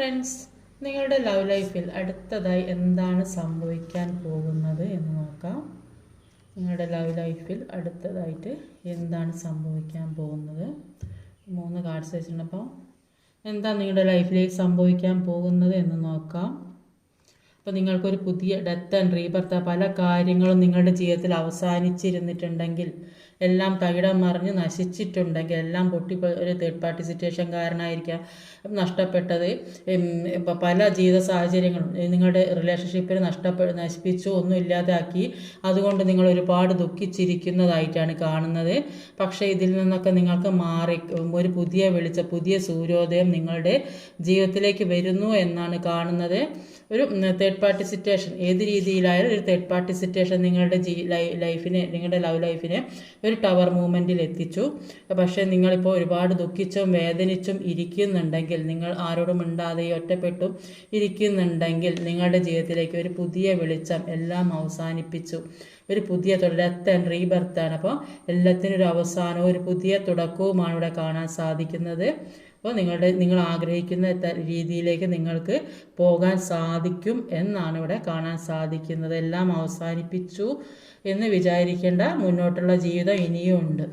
Friends, നിങ്ങളുടെ love ലൈഫിൽ അടുത്തതായി എന്താണ് സംഭവിക്കാൻ പോകുന്നത് എന്ന് നോക്കാം. നിങ്ങളുടെ ലവ് ലൈഫിൽ അടുത്തതായിട്ട് എന്താണ് സംഭവിക്കാൻ പോകുന്നത്? 3 കാർഡ്സ് വെച്ചിട്ടുണ്ട്. അപ്പോൾ എന്താ നിങ്ങളുടെ ലൈഫിലേക്ക് സംഭവിക്കാൻ പോകുന്നത് എന്ന് നോക്കാം. അപ്പോൾ നിങ്ങൾക്കൊരു പുതിയ ഡെത്ത് ആൻഡ് റീബർത്ത്, പല കാര്യങ്ങളും നിങ്ങളുടെ ജീവിതത്തിൽ അവസാനിച്ചിരുന്നിട്ടുണ്ടെങ്കിൽ, എല്ലാം തകിടം മറിഞ്ഞ് നശിച്ചിട്ടുണ്ടെങ്കിൽ, എല്ലാം പൊട്ടി ഒരു തേർഡ് പാർട്ടി സിറ്റുവേഷൻ കാരണമായിരിക്കാം നഷ്ടപ്പെട്ടത്. പല ജീവിത സാഹചര്യങ്ങളും നിങ്ങളുടെ റിലേഷൻഷിപ്പിൽ നശിപ്പിച്ചു, ഒന്നും ഇല്ലാതാക്കി. അതുകൊണ്ട് നിങ്ങൾ ഒരുപാട് ദുഃഖിച്ചിരിക്കുന്നതായിട്ടാണ് കാണുന്നത്. പക്ഷേ ഇതിൽ നിന്നൊക്കെ നിങ്ങൾക്ക് മാറി ഒരു പുതിയ സൂര്യോദയം നിങ്ങളുടെ ജീവിതത്തിലേക്ക് വരുന്നു എന്നാണ് കാണുന്നത്. ഒരു തേർഡ് പാർട്ടി സിറ്റുവേഷൻ, ഏത് രീതിയിലായാലും ഒരു തേർഡ് പാർട്ടി സിറ്റുവേഷൻ നിങ്ങളുടെ നിങ്ങളുടെ ലവ് ലൈഫിനെ ഒരു ടവർ മൂവ്മെൻറ്റിൽ എത്തിച്ചു. പക്ഷേ നിങ്ങളിപ്പോൾ ഒരുപാട് ദുഃഖിച്ചും വേദനിച്ചും ഇരിക്കുന്നുണ്ടെങ്കിൽ, നിങ്ങൾ ആരോടും മിണ്ടാതെ ഒറ്റപ്പെട്ടും ഇരിക്കുന്നുണ്ടെങ്കിൽ, നിങ്ങളുടെ ജീവിതത്തിലേക്ക് ഒരു പുതിയ വെളിച്ചം, എല്ലാം അവസാനിപ്പിച്ചു, ഒരു പുതിയ ഡെത്ത് ആൻഡ് റീബർത്താണ്. അപ്പോൾ എല്ലാത്തിനും ഒരു അവസാനവും ഒരു പുതിയ തുടക്കവുമാണ് ഇവിടെ കാണാൻ സാധിക്കുന്നത്. അപ്പോൾ നിങ്ങൾ ആഗ്രഹിക്കുന്ന രീതിയിലേക്ക് നിങ്ങൾക്ക് പോകാൻ സാധിക്കും എന്നാണ് ഇവിടെ കാണാൻ സാധിക്കുന്നത്. എല്ലാം അവസാനിപ്പിച്ചു എന്ന് വിചാരിക്കേണ്ട, മുന്നോട്ടുള്ള ജീവിതം ഇനിയും ഉണ്ട്.